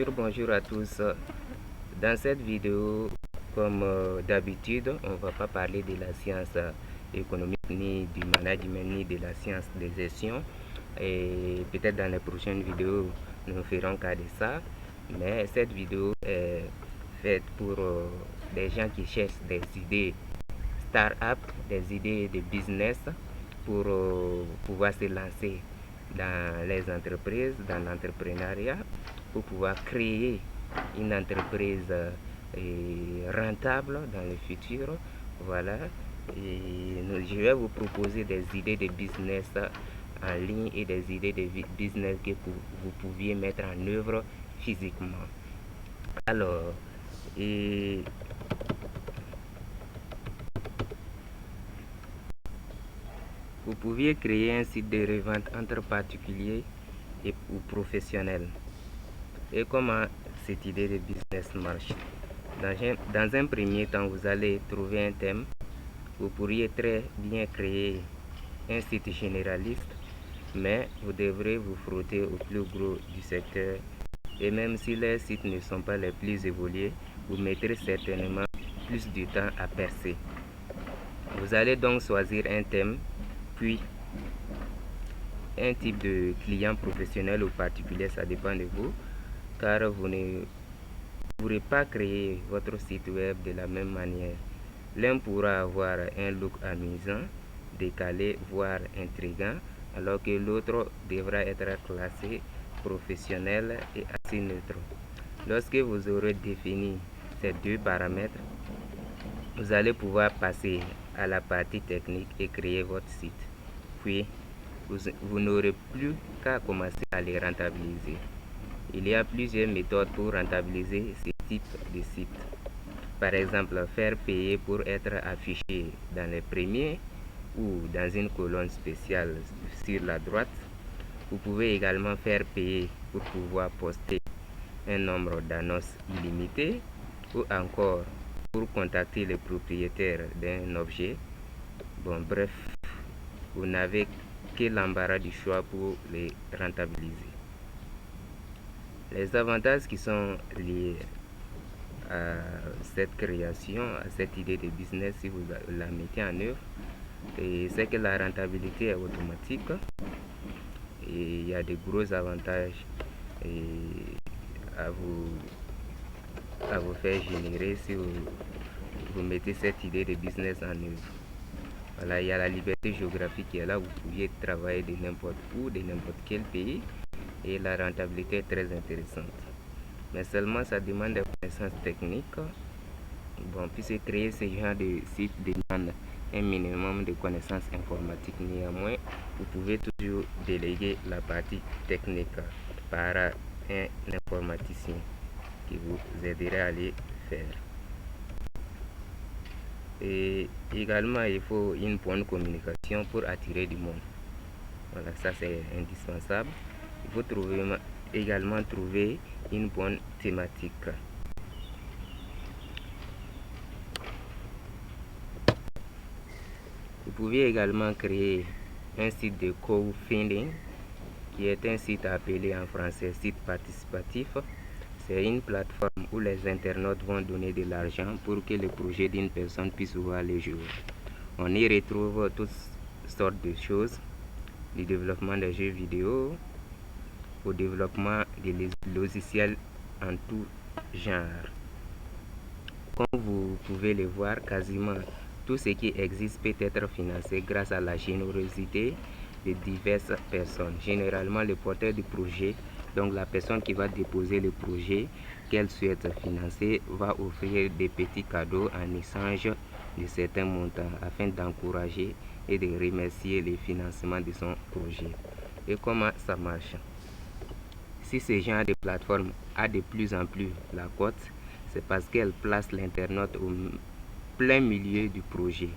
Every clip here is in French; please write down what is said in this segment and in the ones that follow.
Bonjour à tous. Dans cette vidéo, comme d'habitude, on ne va pas parler de la science économique, ni du management, ni de la science de gestion. Et peut-être dans les prochaines vidéos, nous ne ferons qu'à de ça. Mais cette vidéo est faite pour des gens qui cherchent des idées start-up, des idées de business pour pouvoir se lancer dans les entreprises, dans l'entrepreneuriat, pour pouvoir créer une entreprise rentable dans le futur. Voilà. Et je vais vous proposer des idées de business en ligne et des idées de business que vous pouviez mettre en œuvre physiquement. Alors, vous pouviez créer un site de revente entre particuliers ou professionnels. Et comment cette idée de business marche? Dans un premier temps, vous allez trouver un thème. Vous pourriez très bien créer un site généraliste, mais vous devrez vous frotter au plus gros du secteur. Et même si les sites ne sont pas les plus évolués, vous mettrez certainement plus de temps à percer. Vous allez donc choisir un thème, puis un type de client professionnel ou particulier, ça dépend de vous, car vous ne pourrez pas créer votre site web de la même manière. L'un pourra avoir un look amusant, décalé, voire intriguant, alors que l'autre devra être classé, professionnel et assez neutre. Lorsque vous aurez défini ces deux paramètres, vous allez pouvoir passer à la partie technique et créer votre site. Puis, vous n'aurez plus qu'à commencer à les rentabiliser. Il y a plusieurs méthodes pour rentabiliser ce type de site. Par exemple, faire payer pour être affiché dans les premiers ou dans une colonne spéciale sur la droite. Vous pouvez également faire payer pour pouvoir poster un nombre d'annonces illimité ou encore pour contacter le propriétaire d'un objet. Bon, bref, vous n'avez que l'embarras du choix pour les rentabiliser. Les avantages qui sont liés à cette création, à cette idée de business, si vous la mettez en œuvre, c'est que la rentabilité est automatique et il y a de gros avantages à vous faire générer si vous mettez cette idée de business en œuvre. Voilà, il y a la liberté géographique qui est là, vous pouviez travailler de n'importe où, de n'importe quel pays, et la rentabilité est très intéressante. Mais seulement ça demande des connaissances techniques. Bon, puisque créer ce genre de site demande un minimum de connaissances informatiques. Néanmoins, vous pouvez toujours déléguer la partie technique par un informaticien qui vous aidera à les faire. Et également, il faut une bonne communication pour attirer du monde. Voilà, ça c'est indispensable. Il faut également trouver une bonne thématique. Vous pouvez également créer un site de crowdfunding qui est un site appelé en français site participatif. C'est une plateforme où les internautes vont donner de l'argent pour que le projet d'une personne puisse voir le jour. On y retrouve toutes sortes de choses, du développement de jeux vidéo au développement des logiciels en tout genre. Comme vous pouvez le voir, quasiment tout ce qui existe peut être financé grâce à la générosité de diverses personnes. Généralement, le porteur du projet, donc la personne qui va déposer le projet qu'elle souhaite financer, va offrir des petits cadeaux en échange de certains montants afin d'encourager et de remercier le financement de son projet. Et comment ça marche? Si ce genre de plateforme a de plus en plus la cote, c'est parce qu'elle place l'internaute au plein milieu du projet.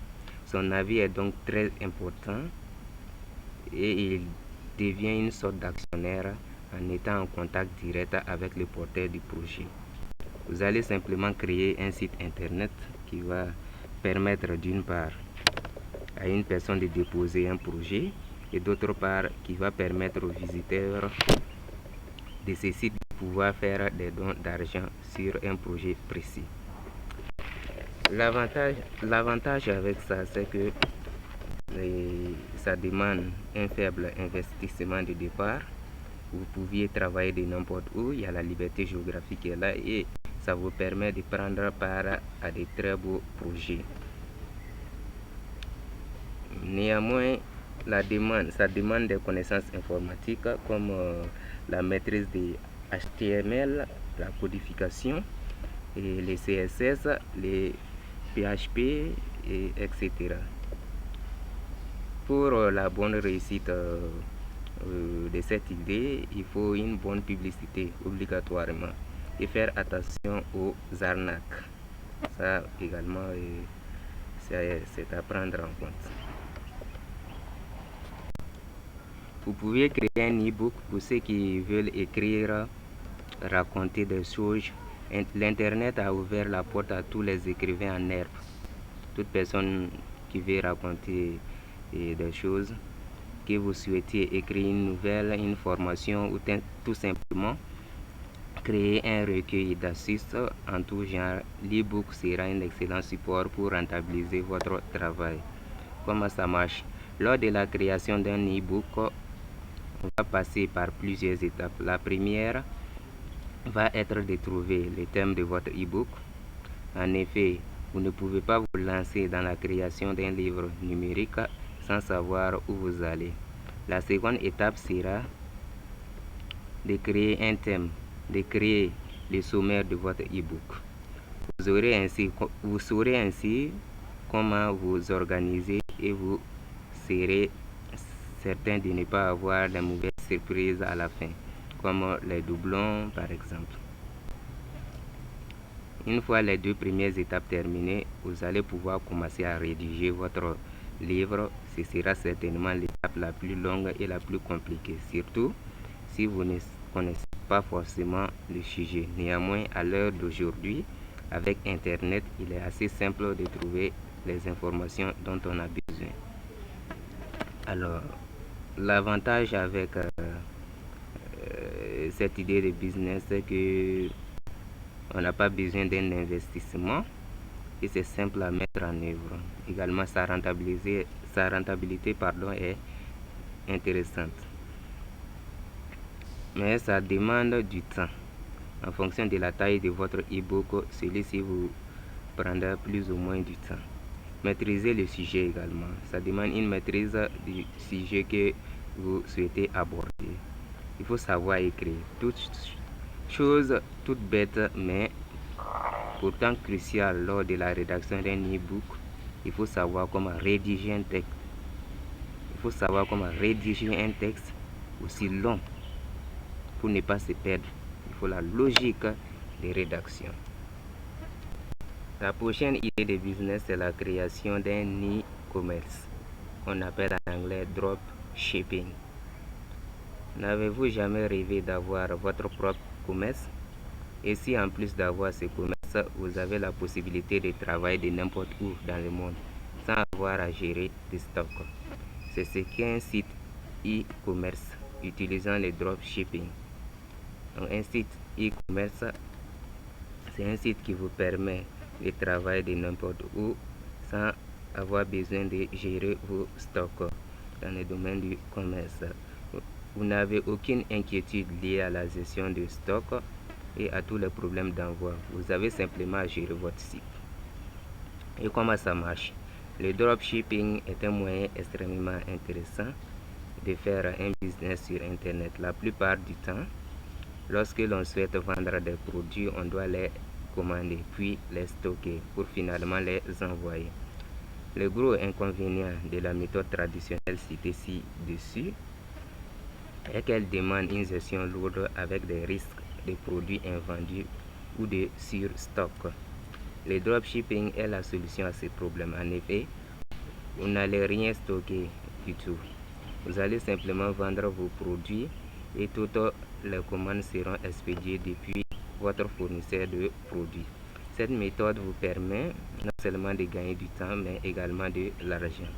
Son avis est donc très important et il devient une sorte d'actionnaire en étant en contact direct avec le porteur du projet. Vous allez simplement créer un site internet qui va permettre d'une part à une personne de déposer un projet et d'autre part qui va permettre aux visiteurs de ce site de pouvoir faire des dons d'argent sur un projet précis. L'avantage avec ça, c'est que ça demande un faible investissement de départ. Vous pouviez travailler de n'importe où, il y a la liberté géographique qui est là et ça vous permet de prendre part à de très beaux projets. Néanmoins, ça demande des connaissances informatiques comme la maîtrise des HTML, la codification, et les CSS, les PHP, etc. Pour la bonne réussite de cette idée, il faut une bonne publicité obligatoirement et faire attention aux arnaques. Ça également, c'est à prendre en compte. Vous pouvez créer un e-book pour ceux qui veulent écrire, raconter des choses. L'Internet a ouvert la porte à tous les écrivains en herbe. Toute personne qui veut raconter des choses, que vous souhaitez écrire une nouvelle, une formation ou tout simplement créer un recueil d'astuces en tout genre, l'e-book sera un excellent support pour rentabiliser votre travail. Comment ça marche? Lors de la création d'un e-book, on va passer par plusieurs étapes. La première va être de trouver le thème de votre e-book. En effet, vous ne pouvez pas vous lancer dans la création d'un livre numérique sans savoir où vous allez. La seconde étape sera de créer un thème, de créer le sommaire de votre e-book. Vous saurez ainsi comment vous organiser et vous serez certain de ne pas avoir de mauvaises surprises à la fin, comme les doublons par exemple. Une fois les deux premières étapes terminées, vous allez pouvoir commencer à rédiger votre livre. Ce sera certainement l'étape la plus longue et la plus compliquée, surtout si vous ne connaissez pas forcément le sujet. Néanmoins, à l'heure d'aujourd'hui, avec Internet, il est assez simple de trouver les informations dont on a besoin. Alors, l'avantage avec cette idée de business, c'est que on n'a pas besoin d'un investissement et c'est simple à mettre en œuvre. Également, sa rentabilité est intéressante. Mais ça demande du temps. En fonction de la taille de votre e-book, celui-ci vous prendra plus ou moins du temps. Maîtriser le sujet également. Ça demande une maîtrise du sujet que vous souhaitez aborder. Il faut savoir écrire. Chose toute bête, mais pourtant cruciale lors de la rédaction d'un e-book. Il faut savoir comment rédiger un texte. Il faut savoir comment rédiger un texte aussi long pour ne pas se perdre. Il faut la logique de rédaction. La prochaine idée de business, c'est la création d'un e-commerce. On appelle en anglais dropshipping. N'avez-vous jamais rêvé d'avoir votre propre commerce? Et si en plus d'avoir ce commerce, vous avez la possibilité de travailler de n'importe où dans le monde sans avoir à gérer des stocks? C'est ce qu'est un site e-commerce utilisant le dropshipping. Donc, un site e-commerce, c'est un site qui vous permet de travailler de n'importe où sans avoir besoin de gérer vos stocks dans le domaine du commerce. Vous n'avez aucune inquiétude liée à la gestion de stock et à tous les problèmes d'envoi. Vous avez simplement à gérer votre site. Et comment ça marche? Le dropshipping est un moyen extrêmement intéressant de faire un business sur Internet. La plupart du temps, lorsque l'on souhaite vendre des produits, on doit les commander puis les stocker pour finalement les envoyer. Le gros inconvénient de la méthode traditionnelle citée ci-dessus est qu'elle demande une gestion lourde avec des risques de produits invendus ou de surstock. Le dropshipping est la solution à ces problèmes. En effet, vous n'allez rien stocker du tout. Vous allez simplement vendre vos produits et toutes les commandes seront expédiées depuis votre fournisseur de produits. Cette méthode vous permet non seulement de gagner du temps, mais également de l'argent.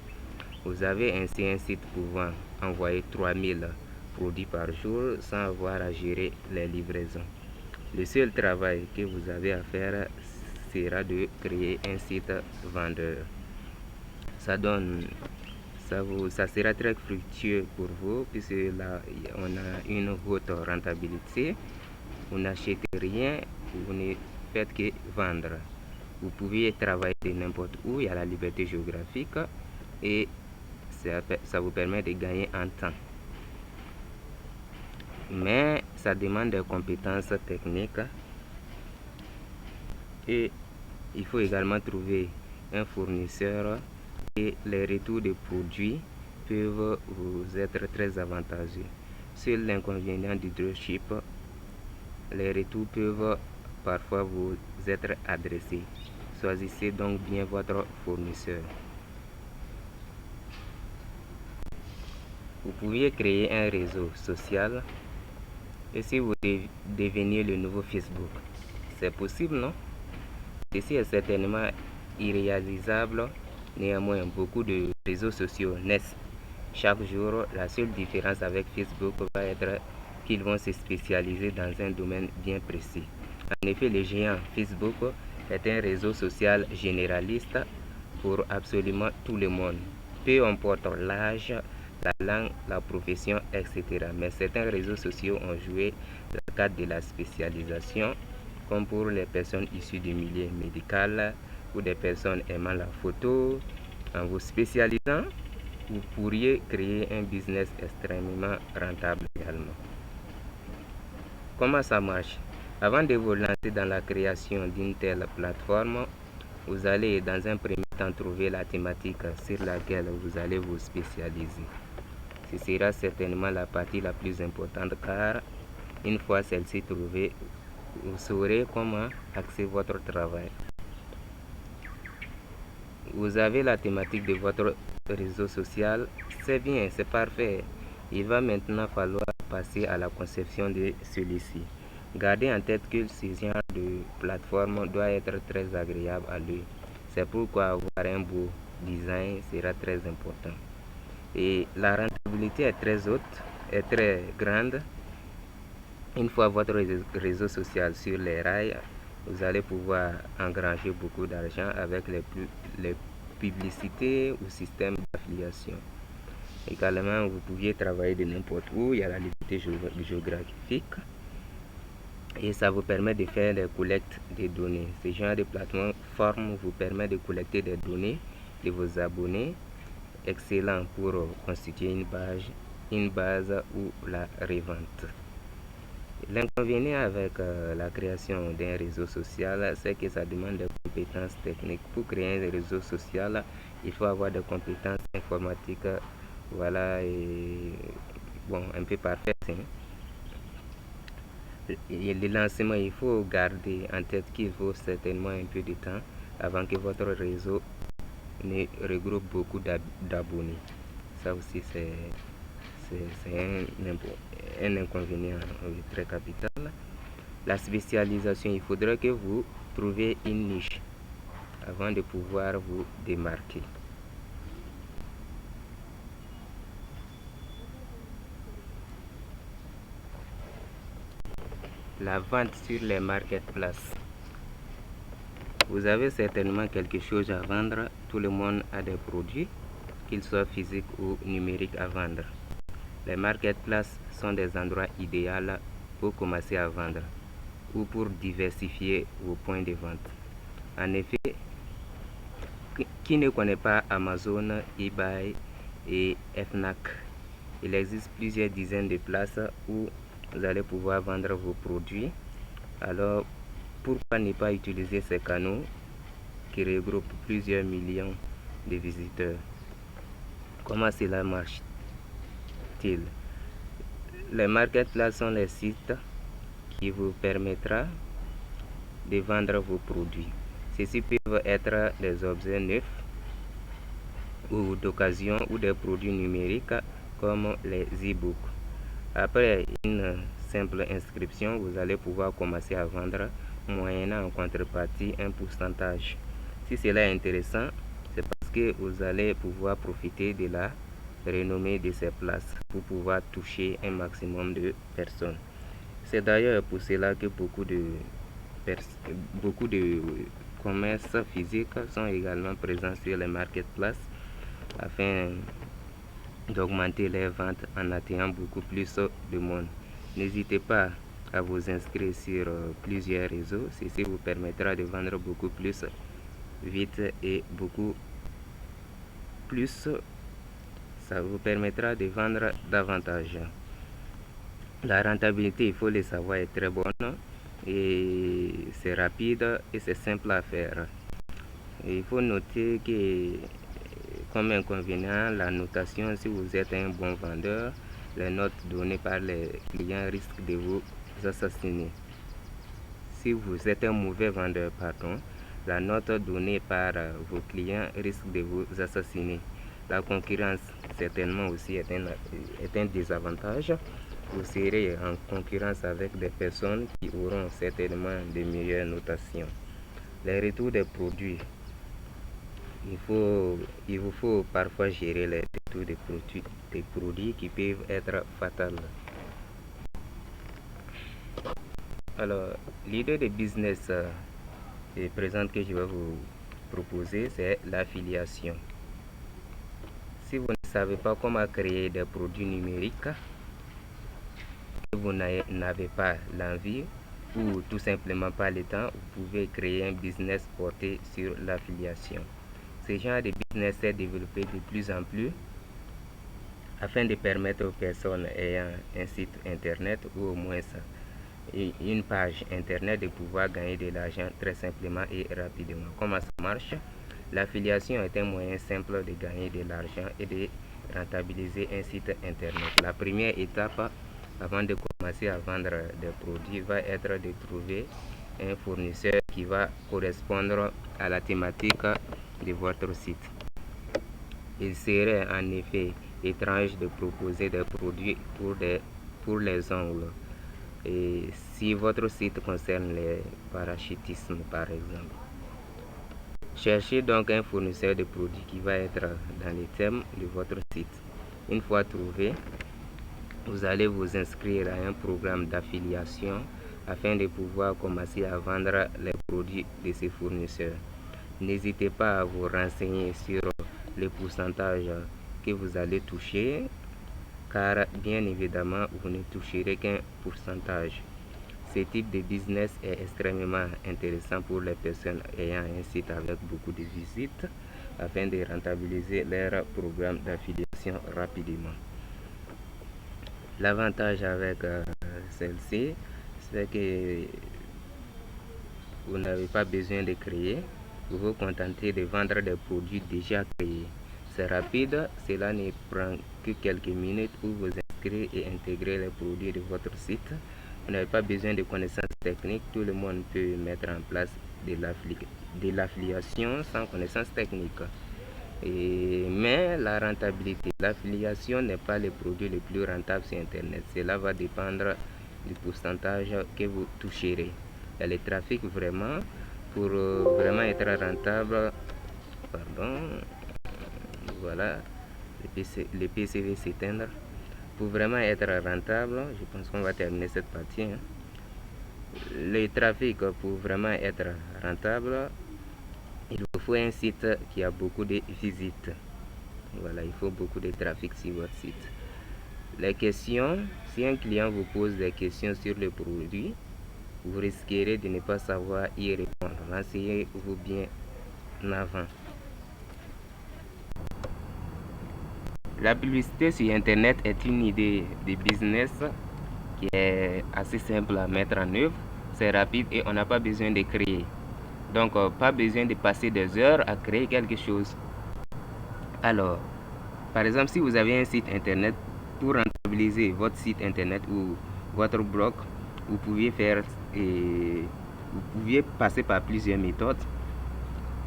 Vous avez ainsi un site pouvant envoyer 3000 produits par jour sans avoir à gérer les livraisons. Le seul travail que vous avez à faire sera de créer un site vendeur. Ça sera très fructueux pour vous puisque là on a une haute rentabilité. Vous n'achetez rien, vous ne faites que vendre. Vous pouvez travailler de n'importe où, il y a la liberté géographique et ça vous permet de gagner en temps. Mais ça demande des compétences techniques et il faut également trouver un fournisseur et les retours de produits peuvent vous être très avantageux. Seul l'inconvénient du dropship, les retours peuvent parfois vous être adressés. Choisissez donc bien votre fournisseur. Vous pouvez créer un réseau social et si vous deveniez le nouveau Facebook, c'est possible, non? Ceci est certainement irréalisable. Néanmoins, beaucoup de réseaux sociaux naissent chaque jour. La seule différence avec Facebook va être qu'ils vont se spécialiser dans un domaine bien précis. En effet, le géant Facebook est un réseau social généraliste pour absolument tout le monde. Peu importe l'âge, la langue, la profession, etc. Mais certains réseaux sociaux ont joué le cadre de la spécialisation, comme pour les personnes issues du milieu médical ou des personnes aimant la photo. En vous spécialisant, vous pourriez créer un business extrêmement rentable également. Comment ça marche? Avant de vous lancer dans la création d'une telle plateforme, vous allez dans un premier temps trouver la thématique sur laquelle vous allez vous spécialiser. Ce sera certainement la partie la plus importante car une fois celle-ci trouvée, vous saurez comment axer votre travail. Vous avez la thématique de votre réseau social, c'est bien, c'est parfait. Il va maintenant falloir passer à la conception de celui-ci. Gardez en tête que ce genre de plateforme doit être très agréable à l'œil. C'est pourquoi avoir un beau design sera très important. Et la rentabilité est très haute, est très grande. Une fois votre réseau social sur les rails, vous allez pouvoir engranger beaucoup d'argent avec les publicités ou systèmes d'affiliation. Également, vous pouviez travailler de n'importe où, il y a la liberté géographique et ça vous permet de faire des collectes de données. Ce genre de plateforme vous permet de collecter des données de vos abonnés, excellent pour constituer une base ou la revente. L'inconvénient avec la création d'un réseau social, c'est que ça demande des compétences techniques. Pour créer un réseau social, il faut avoir des compétences informatiques, voilà, et bon, un peu parfaites. Et le lancement, il faut garder en tête qu'il faut certainement un peu de temps avant que votre réseau ne regroupe beaucoup d'abonnés. Ça aussi, c'est un inconvénient très capital. La spécialisation, il faudrait que vous trouviez une niche avant de pouvoir vous démarquer. La vente sur les marketplaces. Vous avez certainement quelque chose à vendre. Tout le monde a des produits, qu'ils soient physiques ou numériques à vendre. Les marketplaces sont des endroits idéaux pour commencer à vendre ou pour diversifier vos points de vente. En effet, qui ne connaît pas Amazon, eBay et Fnac? Il existe plusieurs dizaines de places où vous allez pouvoir vendre vos produits. Alors, pourquoi ne pas utiliser ces canaux qui regroupent plusieurs millions de visiteurs? Comment cela marche-t-il? Les marketplaces sont les sites qui vous permettra de vendre vos produits. Ceux-ci peuvent être des objets neufs ou d'occasion ou des produits numériques comme les e-books. Après une simple inscription, vous allez pouvoir commencer à vendre moyennant en contrepartie un pourcentage. Si cela est intéressant, c'est parce que vous allez pouvoir profiter de la renommée de ces places pour pouvoir toucher un maximum de personnes. C'est d'ailleurs pour cela que beaucoup de commerces physiques sont également présents sur les marketplaces afin d'augmenter les ventes en attirant beaucoup plus de monde. N'hésitez pas à vous inscrire sur plusieurs réseaux. Ceci vous permettra de vendre beaucoup plus vite et beaucoup plus. Ça vous permettra de vendre davantage. La rentabilité, il faut le savoir, est très bonne et c'est rapide et c'est simple à faire. Et il faut noter que comme inconvénient, la notation, si vous êtes un bon vendeur, les notes données par les clients risquent de vous assassiner. Si vous êtes un mauvais vendeur, pardon, la note donnée par vos clients risque de vous assassiner. La concurrence, certainement aussi, est un désavantage. Vous serez en concurrence avec des personnes qui auront certainement de meilleures notations. Les retours des produits. Il vous faut parfois gérer les retours des produits qui peuvent être fatals. Alors, l'idée de business présente que je vais vous proposer, c'est l'affiliation. Si vous ne savez pas comment créer des produits numériques, et vous n'avez pas l'envie ou tout simplement pas le temps, vous pouvez créer un business porté sur l'affiliation. Ce genre de business est développé de plus en plus afin de permettre aux personnes ayant un site internet ou au moins une page internet de pouvoir gagner de l'argent très simplement et rapidement. Comment ça marche? L'affiliation est un moyen simple de gagner de l'argent et de rentabiliser un site internet. La première étape avant de commencer à vendre des produits va être de trouver un fournisseur qui va correspondre à la thématique de votre site. Il serait en effet étrange de proposer des produits pour les ongles. Et si votre site concerne le parachutisme par exemple. Cherchez donc un fournisseur de produits qui va être dans les thèmes de votre site. Une fois trouvé, vous allez vous inscrire à un programme d'affiliation afin de pouvoir commencer à vendre les produits de ces fournisseurs. N'hésitez pas à vous renseigner sur le pourcentage que vous allez toucher, car bien évidemment, vous ne toucherez qu'un pourcentage. Ce type de business est extrêmement intéressant pour les personnes ayant un site avec beaucoup de visites afin de rentabiliser leur programme d'affiliation rapidement. L'avantage avec celle-ci, c'est que vous n'avez pas besoin de créer, vous vous contentez de vendre des produits déjà créés. C'est rapide, cela ne prend que quelques minutes pour vous inscrire et intégrer les produits de votre site. Vous n'avez pas besoin de connaissances techniques, tout le monde peut mettre en place de l'affiliation sans connaissances techniques. Mais la rentabilité, l'affiliation n'est pas le produit le plus rentable sur Internet. Cela va dépendre du pourcentage que vous toucherez. Il y a le trafic vraiment, pour vraiment être rentable, voilà, le PCV s'éteindre. Pour vraiment être rentable, je pense qu'on va terminer cette partie. Le trafic, pour vraiment être rentable, il vous faut un site qui a beaucoup de visites. Voilà, il faut beaucoup de trafic sur votre site. Les questions, si un client vous pose des questions sur le produit, vous risquerez de ne pas savoir y répondre. Renseignez-vous bien avant. La publicité sur Internet est une idée de business qui est assez simple à mettre en œuvre. C'est rapide et on n'a pas besoin de créer. Donc, pas besoin de passer des heures à créer quelque chose. Alors, par exemple, si vous avez un site Internet, pour rentabiliser votre site Internet ou votre blog, vous pouviez passer par plusieurs méthodes.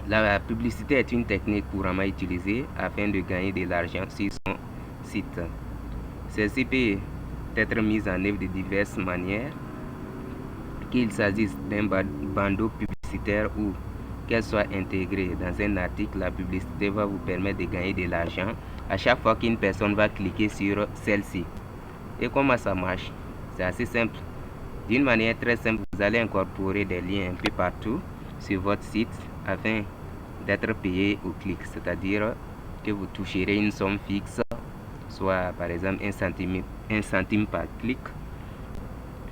La publicité est une technique couramment utilisée afin de gagner de l'argent sur son site. Celle-ci peut être mise en œuvre de diverses manières, qu'il s'agisse d'un bandeau publicitaire ou qu'elle soit intégrée dans un article. La publicité va vous permettre de gagner de l'argent à chaque fois qu'une personne va cliquer sur celle-ci. Et comment ça marche? C'est assez simple. D'une manière très simple, vous allez incorporer des liens un peu partout sur votre site afin d'être payé au clic, c'est-à-dire que vous toucherez une somme fixe, soit par exemple 1 centime par clic,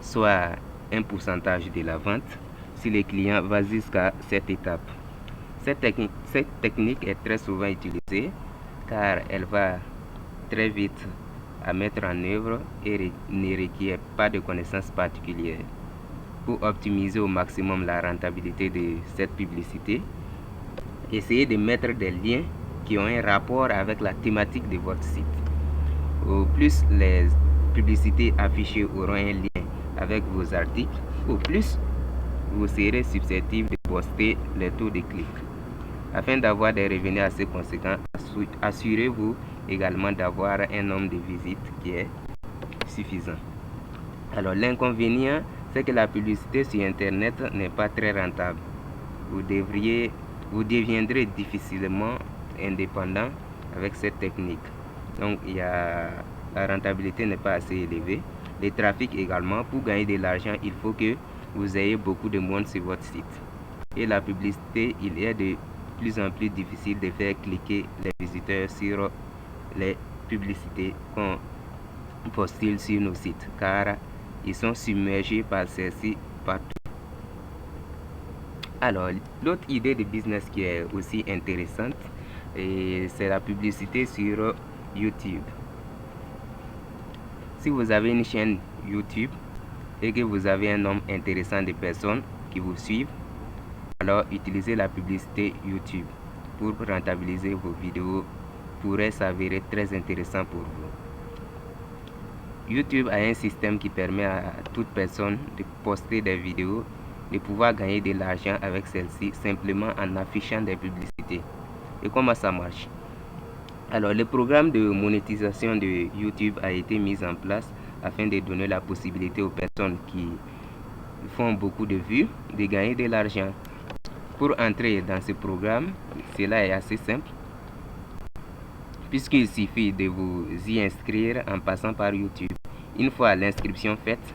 soit un pourcentage de la vente si le client va jusqu'à cette étape. Cette technique est très souvent utilisée car elle va très vite à mettre en œuvre et ne requiert pas de connaissances particulières. Pour optimiser au maximum la rentabilité de cette publicité, essayez de mettre des liens qui ont un rapport avec la thématique de votre site. Au plus les publicités affichées auront un lien avec vos articles, au plus vous serez susceptible de poster les taux de clics. Afin d'avoir des revenus assez conséquents, assurez-vous également d'avoir un nombre de visites qui est suffisant. Alors l'inconvénient, c'est que la publicité sur Internet n'est pas très rentable. Vous deviendrez difficilement indépendant avec cette technique. Donc la rentabilité n'est pas assez élevée. Le trafic également, pour gagner de l'argent, il faut que vous ayez beaucoup de monde sur votre site. Et la publicité, il est de plus en plus difficile de faire cliquer les visiteurs sur les publicités qu'on postule sur nos sites, car ils sont submergés par celles-ci partout. Alors, l'autre idée de business qui est aussi intéressante, c'est la publicité sur YouTube. Si vous avez une chaîne YouTube et que vous avez un nombre intéressant de personnes qui vous suivent, alors utilisez la publicité YouTube pour rentabiliser vos vidéos pourrait s'avérer très intéressant pour vous. YouTube a un système qui permet à toute personne de poster des vidéos, de pouvoir gagner de l'argent avec celle-ci simplement en affichant des publicités. Et comment ça marche? Alors, le programme de monétisation de YouTube a été mis en place afin de donner la possibilité aux personnes qui font beaucoup de vues de gagner de l'argent. Pour entrer dans ce programme, cela est assez simple, puisqu'il suffit de vous y inscrire en passant par YouTube. Une fois l'inscription faite,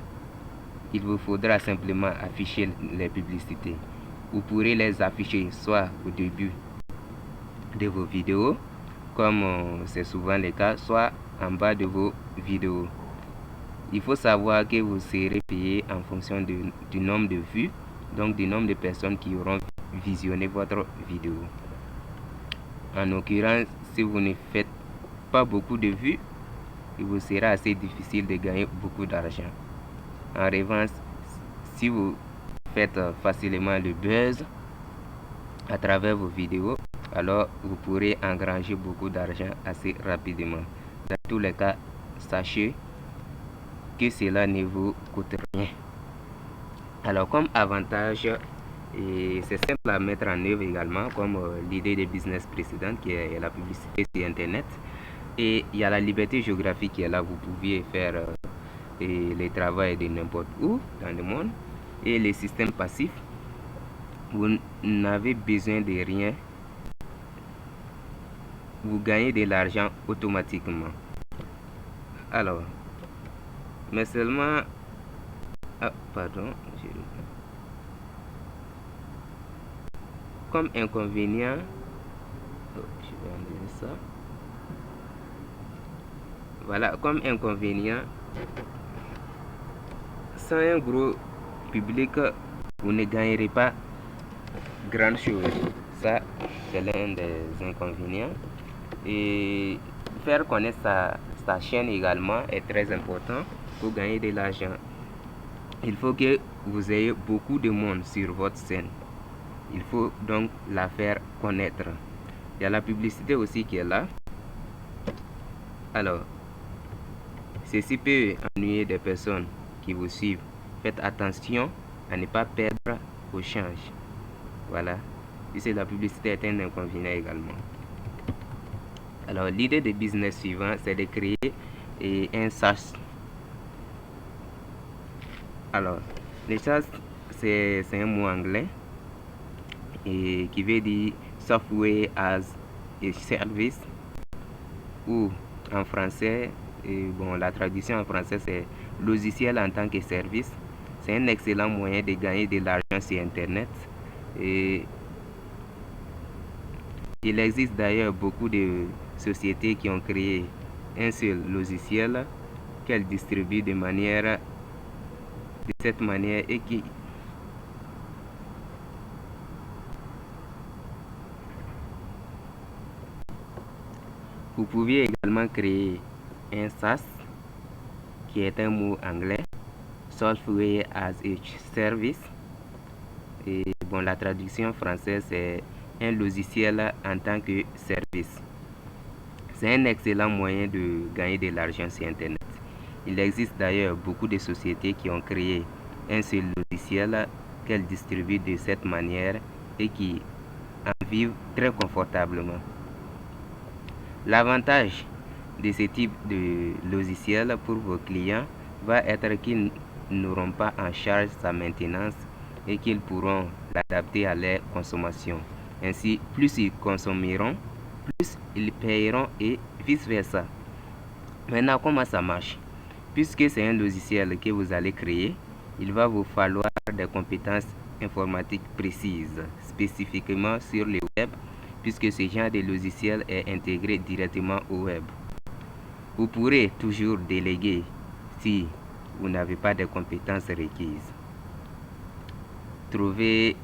il vous faudra simplement afficher les publicités. Vous pourrez les afficher soit au début de vos vidéos, comme c'est souvent le cas, soit en bas de vos vidéos. Il faut savoir que vous serez payé en fonction du nombre de vues, donc du nombre de personnes qui auront visionné votre vidéo. En l'occurrence, si vous ne faites pas beaucoup de vues, il vous sera assez difficile de gagner beaucoup d'argent. En revanche, si vous faites facilement le buzz à travers vos vidéos, alors vous pourrez engranger beaucoup d'argent assez rapidement. Dans tous les cas, sachez que cela ne vous coûte rien. Alors, comme avantage, et c'est simple à mettre en œuvre également, comme l'idée de business précédente qui est la publicité sur Internet. Et il y a la liberté géographique qui est là, vous pouviez faire le travail de n'importe où dans le monde. Et les systèmes passifs, vous n'avez besoin de rien, vous gagnez de l'argent automatiquement. Alors, mais seulement, comme inconvénient, je vais enlever ça. Voilà, comme inconvénient, sans un gros public, vous ne gagnerez pas grand chose. Ça, c'est l'un des inconvénients. Et faire connaître sa chaîne également est très important pour gagner de l'argent. Il faut que vous ayez beaucoup de monde sur votre chaîne. Il faut donc la faire connaître. Il y a la publicité aussi qui est là. Alors, ceci peut ennuyer des personnes qui vous suivent. Faites attention à ne pas perdre au change. Voilà. Ici, la publicité est un inconvénient également. Alors, l'idée de business suivant, c'est de créer un SaaS. Alors, le SaaS, c'est un mot anglais et qui veut dire Software as a Service. ou en français, la traduction en français c'est logiciel en tant que service. C'est un excellent moyen de gagner de l'argent sur Internet. Et il existe d'ailleurs beaucoup de sociétés qui ont créé un seul logiciel qu'elles distribuent de cette manière et qui vous pouvez également créer un SaaS qui est un mot anglais, Software as a Service. Et la traduction française c'est un logiciel en tant que service. C'est un excellent moyen de gagner de l'argent sur Internet. Il existe d'ailleurs beaucoup de sociétés qui ont créé un seul logiciel qu'elles distribuent de cette manière et qui en vivent très confortablement. L'avantage de ce type de logiciel pour vos clients va être qu'ils n'auront pas en charge sa maintenance et qu'ils pourront l'adapter à leur consommation. Ainsi, plus ils consommeront, plus ils payeront et vice-versa. Maintenant, comment ça marche? Puisque c'est un logiciel que vous allez créer, il va vous falloir des compétences informatiques précises, spécifiquement sur le web, puisque ce genre de logiciel est intégré directement au web. Vous pourrez toujours déléguer si vous n'avez pas de compétences requises. Trouvez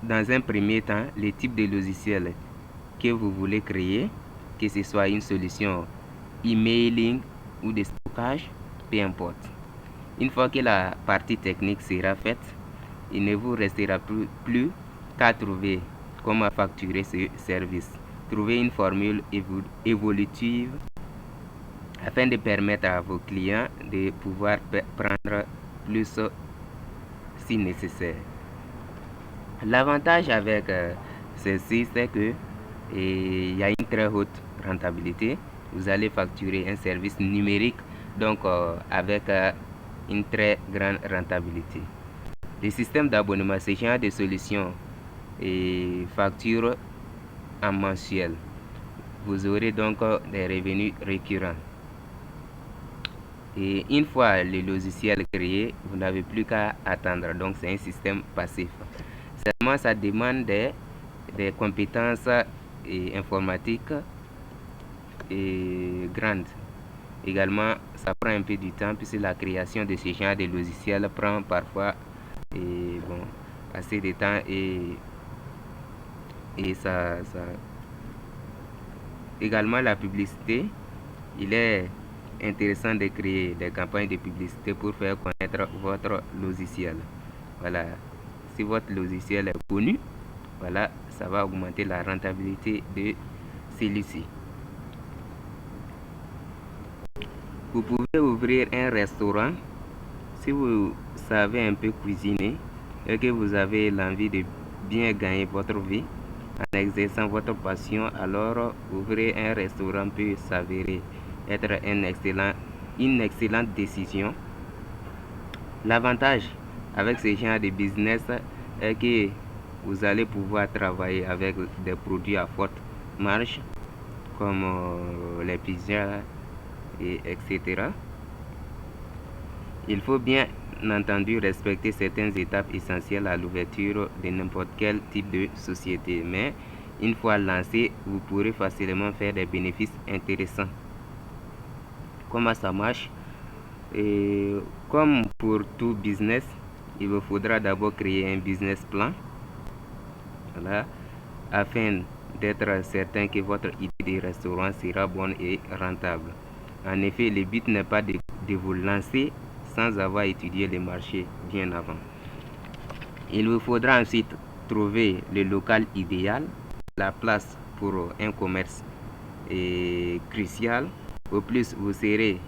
dans un premier temps le type de logiciel que vous voulez créer, que ce soit une solution emailing ou de stockage, peu importe. Une fois que la partie technique sera faite, il ne vous restera plus qu'à trouver comment facturer ce service. Trouver une formule évolutive afin de permettre à vos clients de pouvoir prendre plus si nécessaire. L'avantage avec ceci, c'est que il y a une très haute rentabilité. Vous allez facturer un service numérique, donc avec une très grande rentabilité. Les systèmes d'abonnement, c'est genre de solutions et facture en mensuel. Vous aurez donc des revenus récurrents. Et une fois le logiciel créé, vous n'avez plus qu'à attendre. Donc c'est un système passif. Seulement ça demande des compétences informatiques et grandes. Également, ça prend un peu du temps puisque la création de ce genre de logiciel prend parfois assez de temps et ça également la publicité. Il est intéressant de créer des campagnes de publicité pour faire connaître votre logiciel. Voilà, si votre logiciel est connu, voilà, ça va augmenter la rentabilité de celui-ci. Vous pouvez ouvrir un restaurant si vous savez un peu cuisiner et que vous avez l'envie de bien gagner votre vie en exerçant votre passion. Alors ouvrir un restaurant peut s'avérer être une excellente décision. L'avantage avec ce genre de business est que vous allez pouvoir travailler avec des produits à forte marge comme les pizzas et etc. Il faut bien entendu respecter certaines étapes essentielles à l'ouverture de n'importe quel type de société, mais une fois lancé, vous pourrez facilement faire des bénéfices intéressants. Comment ça marche? Et comme pour tout business, il vous faudra d'abord créer un business plan, voilà, afin d'être certain que votre idée de restaurant sera bonne et rentable. En effet, le but n'est pas de vous lancer sans avoir étudié le marché bien avant. Il vous faudra ensuite trouver le local idéal. La place pour un commerce est cruciale. Au plus vous serez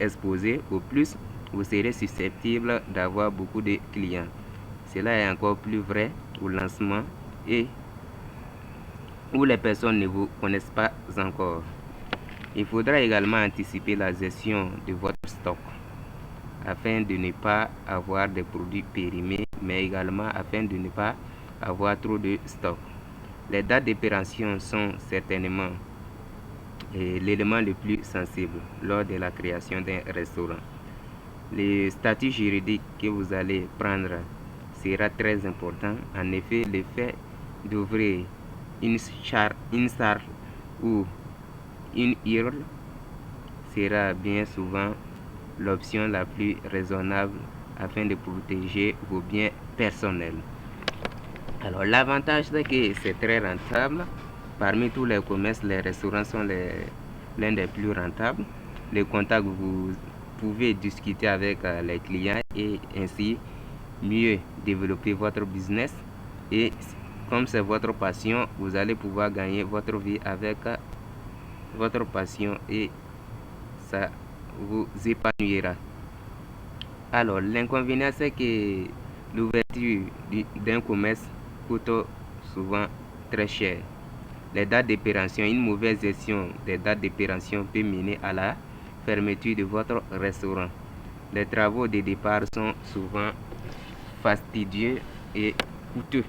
exposé, au plus vous serez susceptible d'avoir beaucoup de clients. Cela est encore plus vrai au lancement et où les personnes ne vous connaissent pas encore. Il faudra également anticiper la gestion de votre stock afin de ne pas avoir des produits périmés, mais également afin de ne pas avoir trop de stock. Les dates d'opération sont certainement est l'élément le plus sensible lors de la création d'un restaurant. Le statut juridique que vous allez prendre sera très important. En effet, le fait d'ouvrir une SARL ou une IRL sera bien souvent l'option la plus raisonnable afin de protéger vos biens personnels. Alors l'avantage c'est que c'est très rentable. Parmi tous les commerces, les restaurants sont l'un des plus rentables. Les contacts, vous pouvez discuter avec les clients et ainsi mieux développer votre business. Et comme c'est votre passion, vous allez pouvoir gagner votre vie avec votre passion et ça vous épanouira. Alors l'inconvénient c'est que l'ouverture d'un commerce coûte souvent très cher. Les dates d'opération, une mauvaise gestion des dates d'opération peut mener à la fermeture de votre restaurant. Les travaux de départ sont souvent fastidieux et coûteux.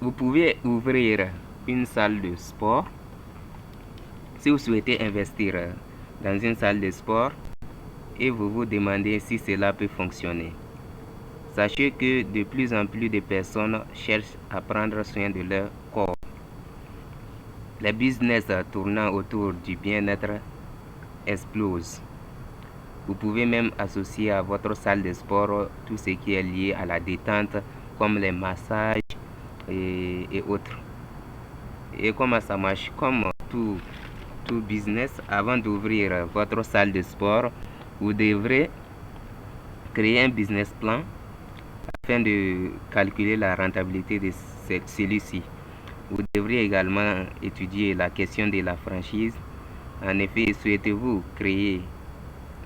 Vous pouvez ouvrir une salle de sport. Si vous souhaitez investir dans une salle de sport et vous vous demandez si cela peut fonctionner, sachez que de plus en plus de personnes cherchent à prendre soin de leur corps. Les business tournant autour du bien-être explosent. Vous pouvez même associer à votre salle de sport tout ce qui est lié à la détente, comme les massages et autres. Et comment ça marche? Comme tout business, avant d'ouvrir votre salle de sport, vous devrez créer un business plan afin de calculer la rentabilité de celui-ci. Vous devrez également étudier la question de la franchise. En effet, souhaitez-vous créer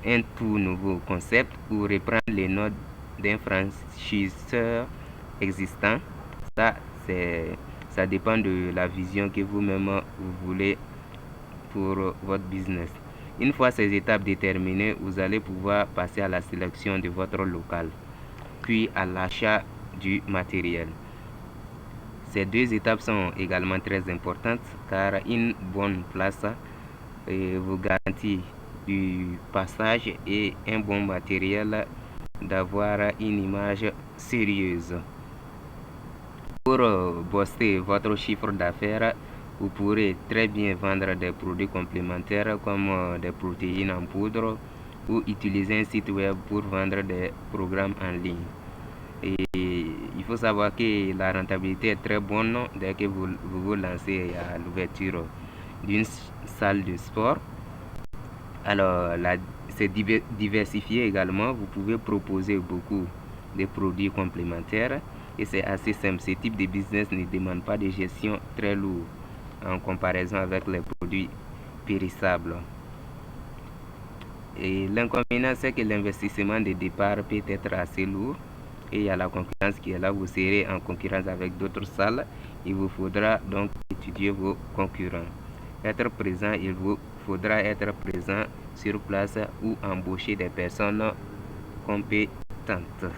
un tout nouveau concept ou reprendre les notes d'un franchiseur existant? Ça dépend de la vision que vous-même vous voulez pour votre business. Une fois ces étapes déterminées, vous allez pouvoir passer à la sélection de votre local, puis à l'achat du matériel. Ces deux étapes sont également très importantes car une bonne place vous garantit du passage et un bon matériel d'avoir une image sérieuse. Pour booster votre chiffre d'affaires, vous pourrez très bien vendre des produits complémentaires comme des protéines en poudre ou utiliser un site web pour vendre des programmes en ligne. Et il faut savoir que la rentabilité est très bonne dès que vous lancez à l'ouverture d'une salle de sport. Alors, c'est diversifié également. Vous pouvez proposer beaucoup de produits complémentaires et c'est assez simple. Ce type de business ne demande pas de gestion très lourde en comparaison avec les produits périssables. Et l'inconvénient, c'est que l'investissement de départ peut être assez lourd et il y a la concurrence qui est là. Vous serez en concurrence avec d'autres salles. Il vous faudra donc étudier vos concurrents. Il vous faudra être présent sur place ou embaucher des personnes compétentes.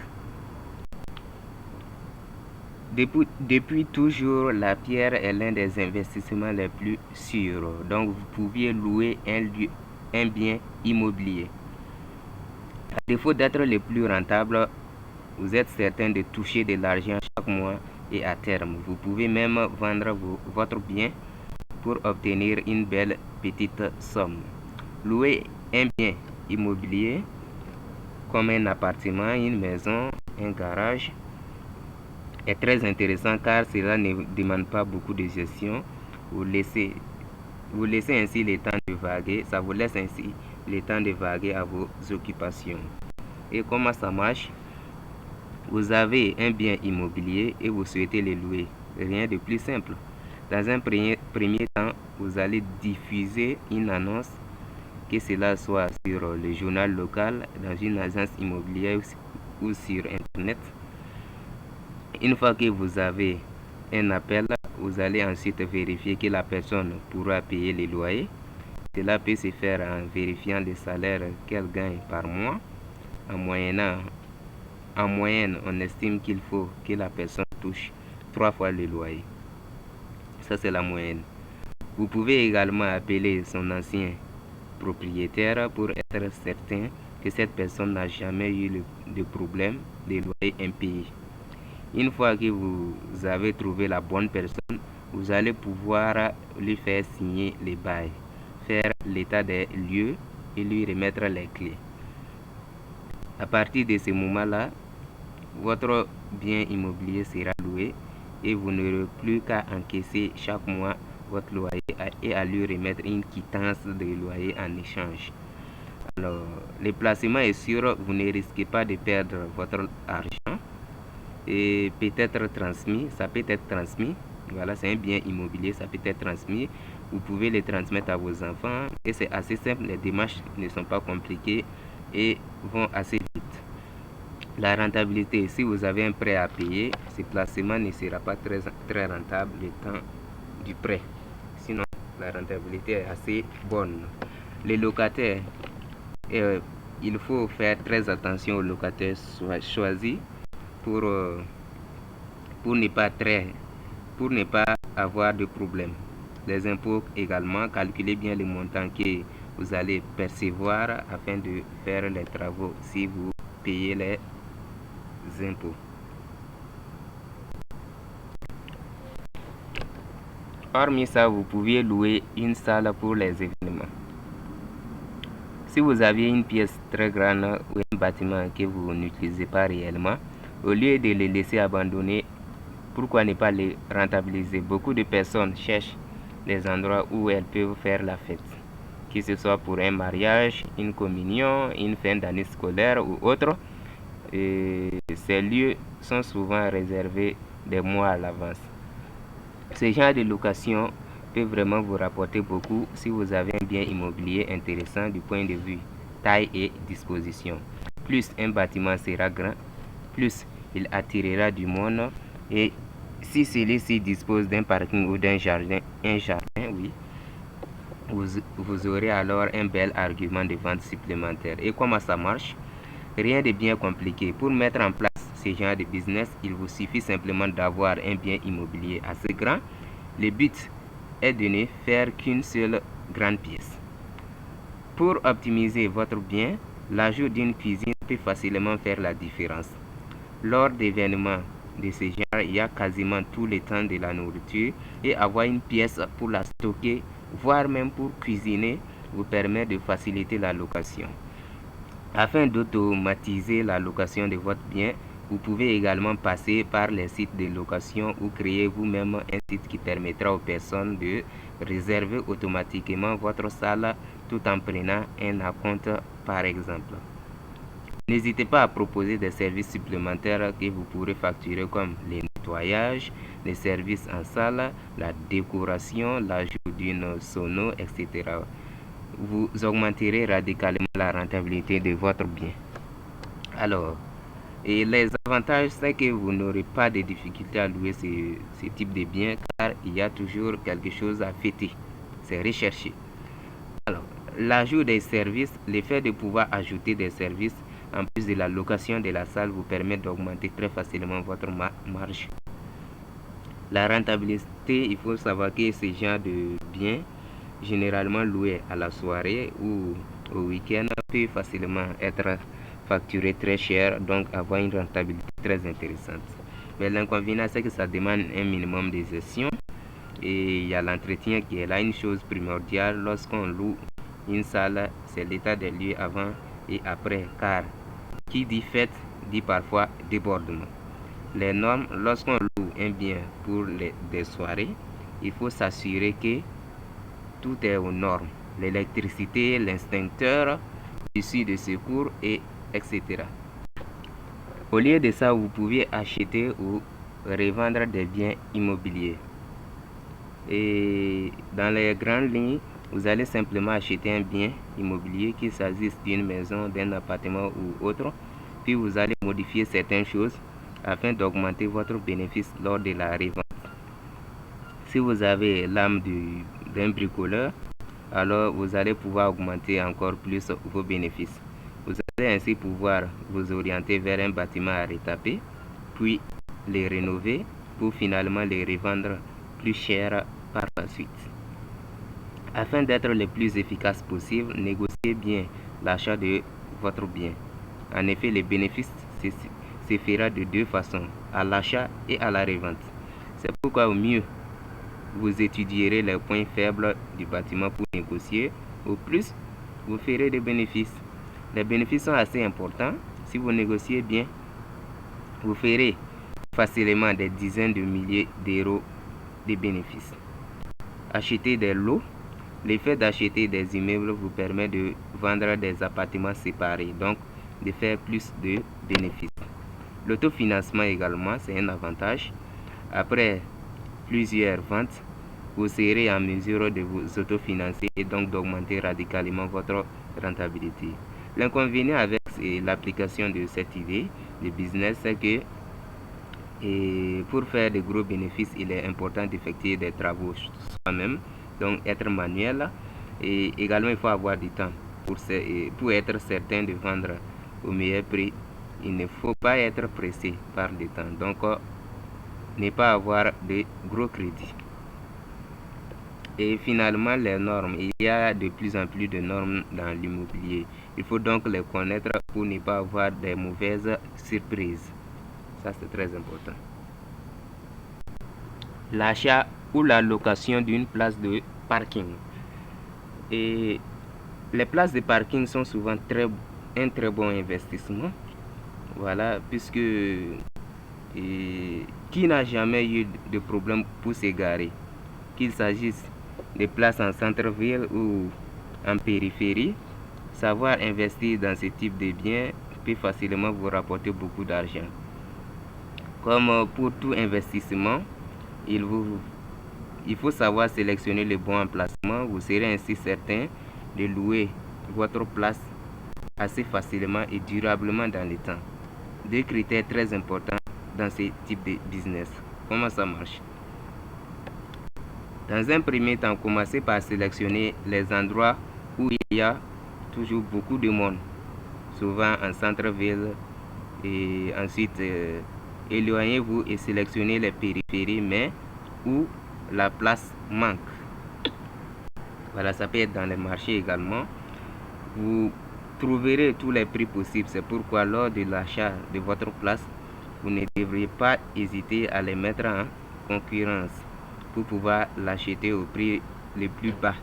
Depuis toujours, la pierre est l'un des investissements les plus sûrs. Donc, vous pouviez louer un bien immobilier. À défaut d'être le plus rentable, vous êtes certain de toucher de l'argent chaque mois et à terme. Vous pouvez même vendre votre bien pour obtenir une belle petite somme. Louer un bien immobilier comme un appartement, une maison, un garage est très intéressant car cela ne demande pas beaucoup de gestion. Vous laissez ainsi le temps de vaguer, ça vous laisse ainsi le temps de vaguer à vos occupations. Et comment ça marche? Vous avez un bien immobilier et vous souhaitez le louer. Rien de plus simple. Dans un premier temps, vous allez diffuser une annonce, que cela soit sur le journal local, dans une agence immobilière ou sur Internet. Une fois que vous avez un appel, vous allez ensuite vérifier que la personne pourra payer les loyers. Cela peut se faire en vérifiant le salaire qu'elle gagne par mois. En moyenne, on estime qu'il faut que la personne touche 3 fois le loyer. Ça, c'est la moyenne. Vous pouvez également appeler son ancien propriétaire pour être certain que cette personne n'a jamais eu de problème de loyer impayé. Une fois que vous avez trouvé la bonne personne, vous allez pouvoir lui faire signer les bails, faire l'état des lieux et lui remettre les clés. À partir de ce moment-là, votre bien immobilier sera loué et vous n'aurez plus qu'à encaisser chaque mois votre loyer et à lui remettre une quittance de loyer en échange. Alors, le placement est sûr, vous ne risquez pas de perdre votre argent et peut-être transmis, ça peut être transmis. Voilà, c'est un bien immobilier, ça peut être transmis. Vous pouvez le transmettre à vos enfants et c'est assez simple, les démarches ne sont pas compliquées et vont assez vite. La rentabilité, si vous avez un prêt à payer, ce placement ne sera pas très rentable le temps du prêt. Sinon, la rentabilité est assez bonne. Les locataires, il faut faire très attention aux locataires choisis pour ne pas avoir de problème. Les impôts également, calculez bien le montant que vous allez percevoir afin de faire les travaux si vous payez les impôts. Hormis ça, vous pouviez louer une salle pour les événements. Si vous aviez une pièce très grande ou un bâtiment que vous n'utilisez pas réellement, au lieu de les laisser abandonner, pourquoi ne pas les rentabiliser? Beaucoup de personnes cherchent des endroits où elles peuvent faire la fête, que ce soit pour un mariage, une communion, une fin d'année scolaire ou autre. Ces lieux sont souvent réservés des mois à l'avance. Ce genre de location peut vraiment vous rapporter beaucoup si vous avez un bien immobilier intéressant du point de vue taille et disposition. Plus un bâtiment sera grand, plus il attirera du monde, et si celui-ci dispose d'un parking ou d'un jardin, oui, vous aurez alors un bel argument de vente supplémentaire. Et comment ça marche? Rien de bien compliqué. Pour mettre en place ce genre de business, il vous suffit simplement d'avoir un bien immobilier assez grand. Le but est de ne faire qu'une seule grande pièce. Pour optimiser votre bien, l'ajout d'une cuisine peut facilement faire la différence. Lors d'événements de ce genre, il y a quasiment tout le temps de la nourriture, et avoir une pièce pour la stocker, voire même pour cuisiner, vous permet de faciliter la location. Afin d'automatiser la location de votre bien, vous pouvez également passer par les sites de location ou créer vous-même un site qui permettra aux personnes de réserver automatiquement votre salle tout en prenant un acompte par exemple. N'hésitez pas à proposer des services supplémentaires que vous pourrez facturer comme le nettoyage, les services en salle, la décoration, l'ajout d'une sono, etc. Vous augmenterez radicalement la rentabilité de votre bien. Alors, et les avantages, c'est que vous n'aurez pas de difficulté à louer ce type de bien, car il y a toujours quelque chose à fêter. C'est recherché. Alors, l'ajout des services, le fait de pouvoir ajouter des services en plus de la location de la salle vous permet d'augmenter très facilement votre marge. La rentabilité, il faut savoir que ce genre de bien, généralement loué à la soirée ou au week-end, peut facilement être facturé très cher, donc avoir une rentabilité très intéressante. Mais l'inconvénient, c'est que ça demande un minimum de gestion, et il y a l'entretien qui est là une chose primordiale lorsqu'on loue une salle, c'est l'état des lieux avant et après, car qui dit fête dit parfois débordement. Les normes, lorsqu'on loue un bien pour des soirées, il faut s'assurer que tout est aux normes. L'électricité, l'extincteur, l'issue de secours, etc. Au lieu de ça, vous pouvez acheter ou revendre des biens immobiliers. Et dans les grandes lignes, vous allez simplement acheter un bien immobilier, qu'il s'agisse d'une maison, d'un appartement ou autre, puis vous allez modifier certaines choses afin d'augmenter votre bénéfice lors de la revente. Si vous avez l'âme d'un bricoleur, alors vous allez pouvoir augmenter encore plus vos bénéfices. Vous allez ainsi pouvoir vous orienter vers un bâtiment à retaper, puis les rénover pour finalement les revendre plus cher par la suite. Afin d'être le plus efficace possible, négociez bien l'achat de votre bien. En effet, les bénéfices se fera de deux façons, à l'achat et à la revente. C'est pourquoi au mieux, vous étudierez les points faibles du bâtiment pour négocier. Au plus, vous ferez des bénéfices. Les bénéfices sont assez importants. Si vous négociez bien, vous ferez facilement des dizaines de milliers d'euros de bénéfices. Acheter des lots. Le fait d'acheter des immeubles vous permet de vendre des appartements séparés, donc de faire plus de bénéfices. L'autofinancement également, c'est un avantage. Après plusieurs ventes, vous serez en mesure de vous autofinancer et donc d'augmenter radicalement votre rentabilité. L'inconvénient avec l'application de cette idée de business, c'est que pour faire de gros bénéfices, il est important d'effectuer des travaux soi-même, donc être manuel, et également il faut avoir du temps pour être certain de vendre au meilleur prix. Il ne faut pas être pressé par le temps, donc ne pas avoir de gros crédits. Et finalement, les normes. Il y a de plus en plus de normes dans l'immobilier. Il faut donc les connaître pour ne pas avoir de mauvaises surprises. Ça, c'est très important. L'achat ou la location d'une place de parking. Et les places de parking sont souvent un très bon investissement. Voilà, puisque qui n'a jamais eu de problème pour s'égarer, qu'il s'agisse de places en centre-ville ou en périphérie, savoir investir dans ce type de biens peut facilement vous rapporter beaucoup d'argent. Comme pour tout investissement, il faut savoir sélectionner le bon emplacement. Vous serez ainsi certain de louer votre place assez facilement et durablement dans le temps. Deux critères très importants dans ce type de business. Comment ça marche? Dans un premier temps, commencez par sélectionner les endroits où il y a toujours beaucoup de monde, souvent en centre-ville, et ensuite éloignez-vous et sélectionnez les périphéries, mais où la place manque. Voilà, ça peut être dans les marchés également. Vous trouverez tous les prix possibles. C'est pourquoi lors de l'achat de votre place, vous ne devriez pas hésiter à les mettre en concurrence pour pouvoir l'acheter au prix le plus bas.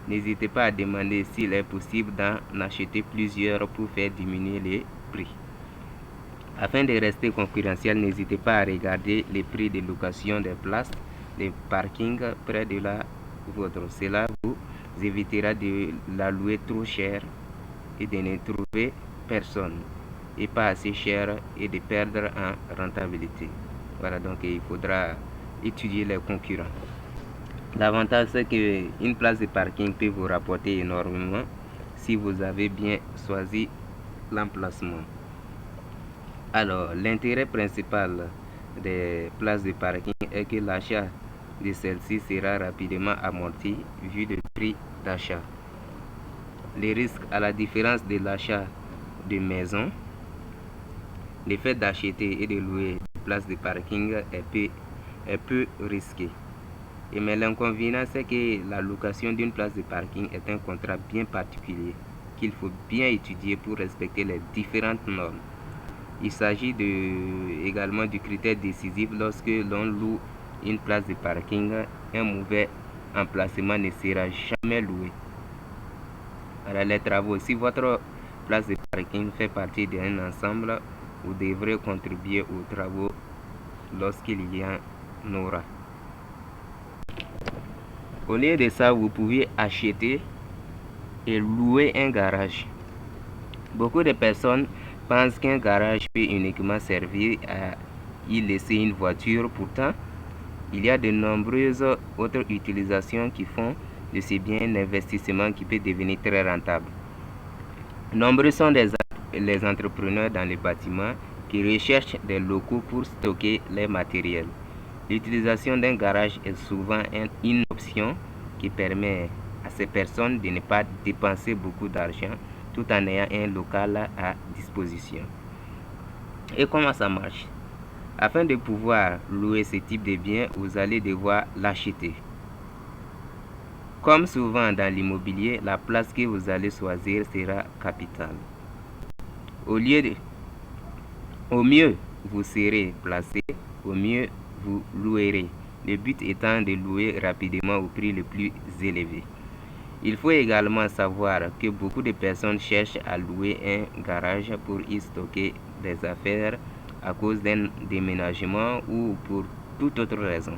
N'hésitez pas à demander s'il est possible d'en acheter plusieurs pour faire diminuer les prix. Afin de rester concurrentiel, n'hésitez pas à regarder les prix de location des places de parking près de la vôtre. Cela vous évitera de la louer trop cher et de ne trouver personne et pas assez cher et de perdre en rentabilité. Voilà, donc il faudra étudier les concurrents. L'avantage, c'est qu'une place de parking peut vous rapporter énormément si vous avez bien choisi l'emplacement. Alors, l'intérêt principal des places de parking est que l'achat de celle-ci sera rapidement amorti vu le prix d'achat. Les risques, à la différence de l'achat de maison, le fait d'acheter et de louer des places de parking est peu risqué. Mais l'inconvénient, c'est que la location d'une place de parking est un contrat bien particulier qu'il faut bien étudier pour respecter les différentes normes. Il s'agit également du critère décisif lorsque l'on loue une place de parking. Un mauvais emplacement ne sera jamais loué. Alors, les travaux. Si votre place de parking fait partie d'un ensemble, vous devrez contribuer aux travaux lorsqu'il y en aura. Au lieu de ça, vous pouvez acheter et louer un garage. Beaucoup de personnes pensent qu'un garage peut uniquement servir à y laisser une voiture. Pourtant, il y a de nombreuses autres utilisations qui font de ces biens un investissement qui peut devenir très rentable. Nombreux sont les entrepreneurs dans les bâtiments qui recherchent des locaux pour stocker les matériels. L'utilisation d'un garage est souvent une option qui permet à ces personnes de ne pas dépenser beaucoup d'argent tout en ayant un local à disposition. Et comment ça marche? Afin de pouvoir louer ce type de bien, vous allez devoir l'acheter. Comme souvent dans l'immobilier, la place que vous allez choisir sera capitale. Au mieux vous serez placé, au mieux vous louerez. Le but étant de louer rapidement au prix le plus élevé. Il faut également savoir que beaucoup de personnes cherchent à louer un garage pour y stocker des affaires à cause d'un déménagement ou pour toute autre raison.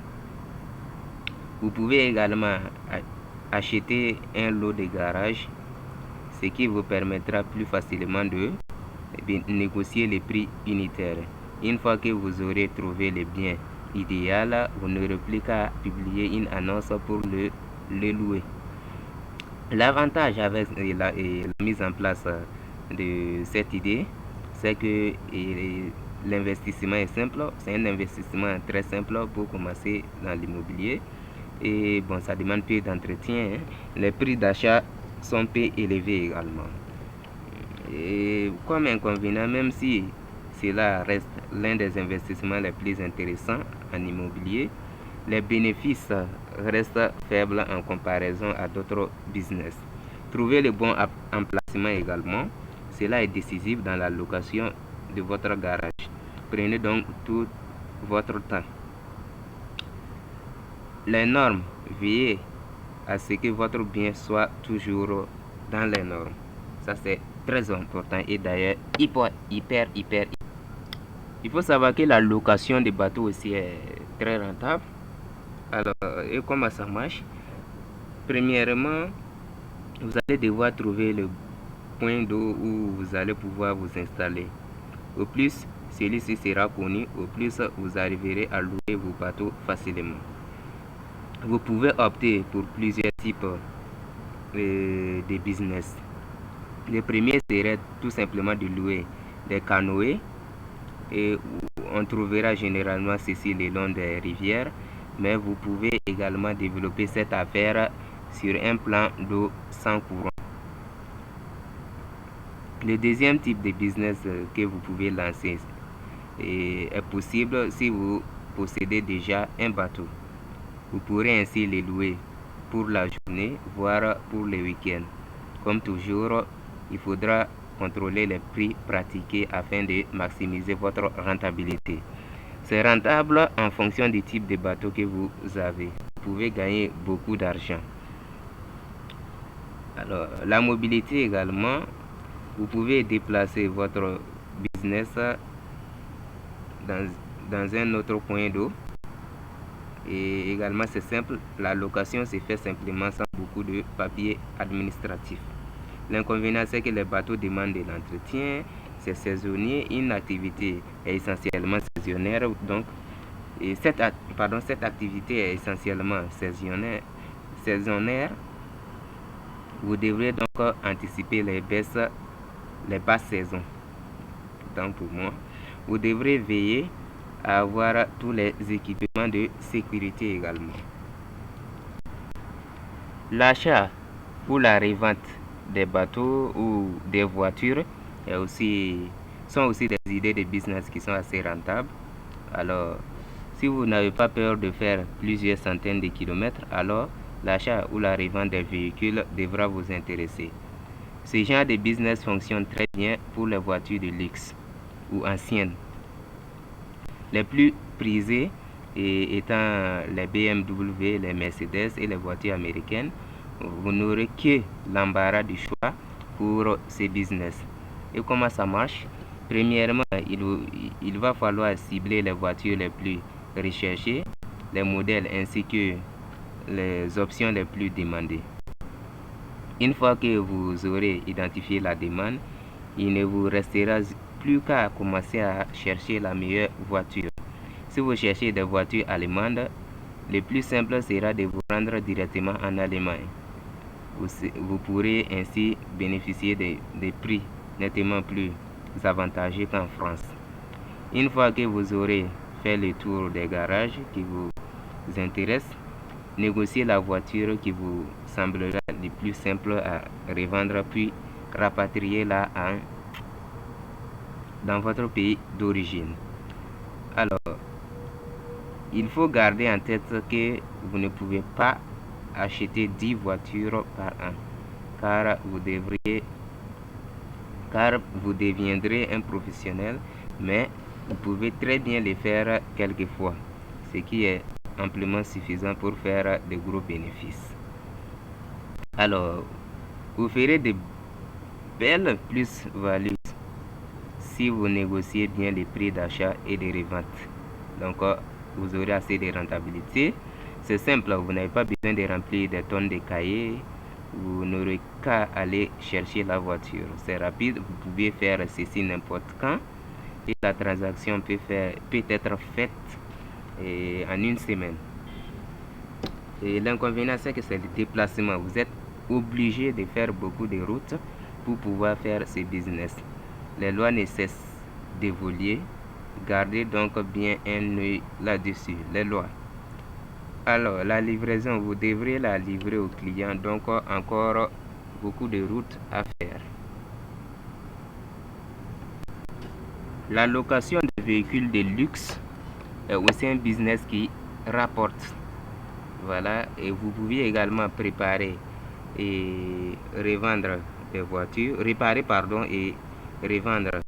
Vous pouvez également acheter un lot de garage, ce qui vous permettra plus facilement de négocier les prix unitaires. Une fois que vous aurez trouvé le bien idéal, vous n'aurez plus qu'à publier une annonce pour le louer. L'avantage avec la mise en place de cette idée, c'est que l'investissement est simple. C'est un investissement très simple pour commencer dans l'immobilier. Et bon, ça demande peu d'entretien. Les prix d'achat sont peu élevés également. Et comme inconvénient, même si cela reste l'un des investissements les plus intéressants en immobilier, les bénéfices restent faibles en comparaison à d'autres business. Trouver le bon emplacement également, cela est décisif dans la location de votre garage. Prenez donc tout votre temps. Les normes, veillez à ce que votre bien soit toujours dans les normes. Ça c'est très important et d'ailleurs hyper. Il faut savoir que la location de bateaux aussi est très rentable. Alors, et comment ça marche? Premièrement, vous allez devoir trouver le point d'eau où vous allez pouvoir vous installer. Au plus celui-ci sera connu, au plus vous arriverez à louer vos bateaux facilement. Vous pouvez opter pour plusieurs types de business. Le premier serait tout simplement de louer des canoës, et on trouvera généralement ceci le long des rivières, mais vous pouvez également développer cette affaire sur un plan d'eau sans courant. Le deuxième type de business que vous pouvez lancer est possible si vous possédez déjà un bateau. Vous pourrez ainsi les louer pour la journée, voire pour le week-end. Comme toujours, il faudra contrôler les prix pratiqués afin de maximiser votre rentabilité. C'est rentable en fonction du type de bateau que vous avez. Vous pouvez gagner beaucoup d'argent. Alors, la mobilité également, vous pouvez déplacer votre business dans un autre point d'eau. Et également, c'est simple, la location se fait simplement sans beaucoup de papiers administratifs. L'inconvénient, c'est que les bateaux demandent de l'entretien, c'est saisonnier, une activité est essentiellement saisonnière. Donc, cette activité est essentiellement saisonnière. Vous devrez donc anticiper les basses saisons. Donc, pour moi, vous devrez veiller à avoir tous les équipements de sécurité également. L'achat ou la revente des bateaux ou des voitures sont aussi des idées de business qui sont assez rentables. Alors, si vous n'avez pas peur de faire plusieurs centaines de kilomètres, alors l'achat ou la revente des véhicules devra vous intéresser. Ce genre de business fonctionne très bien pour les voitures de luxe ou anciennes. Les plus prisées étant les BMW, les Mercedes et les voitures américaines. Vous n'aurez que l'embarras du choix pour ces business. Et comment ça marche? Premièrement, il va falloir cibler les voitures les plus recherchées, les modèles ainsi que les options les plus demandées. Une fois que vous aurez identifié la demande, il ne vous restera plus qu'à commencer à chercher la meilleure voiture. Si vous cherchez des voitures allemandes, le plus simple sera de vous rendre directement en Allemagne. Vous pourrez ainsi bénéficier des prix nettement plus avantageux qu'en France. Une fois que vous aurez fait le tour des garages qui vous intéressent, négociez la voiture qui vous semblera le plus simple à revendre, puis rapatriez-la dans votre pays d'origine. Alors, il faut garder en tête que vous ne pouvez pas acheter 10 voitures par an, car vous deviendrez un professionnel, mais vous pouvez très bien le faire quelquefois, ce qui est amplement suffisant pour faire de gros bénéfices. Alors, vous ferez de belles plus-values si vous négociez bien les prix d'achat et de revente. Donc, vous aurez assez de rentabilité. C'est simple, vous n'avez pas besoin de remplir des tonnes de cahiers. Vous n'aurez qu'à aller chercher la voiture. C'est rapide, vous pouvez faire ceci n'importe quand. Et la transaction peut être faite en une semaine. Et l'inconvénient, c'est que c'est le déplacement. Vous êtes obligé de faire beaucoup de routes pour pouvoir faire ce business. Les lois ne cessent d'évoluer. Gardez donc bien un œil là-dessus, les lois. Alors, la livraison, vous devrez la livrer au client, donc encore beaucoup de routes à faire. La location de véhicules de luxe est aussi un business qui rapporte. Voilà, et vous pouvez également préparer et revendre des voitures, réparer pardon et revendre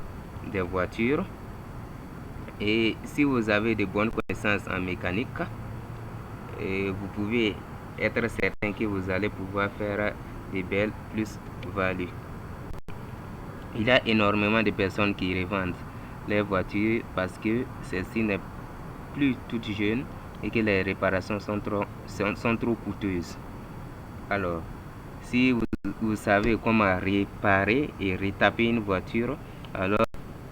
des voitures. Et si vous avez de bonnes connaissances en mécanique, vous pouvez être certain que vous allez pouvoir faire de belles plus-values. Il y a énormément de personnes qui revendent les voitures parce que celles-ci n'est plus toutes jeunes et que les réparations sont trop coûteuses. Alors, si vous savez comment réparer et retaper une voiture, alors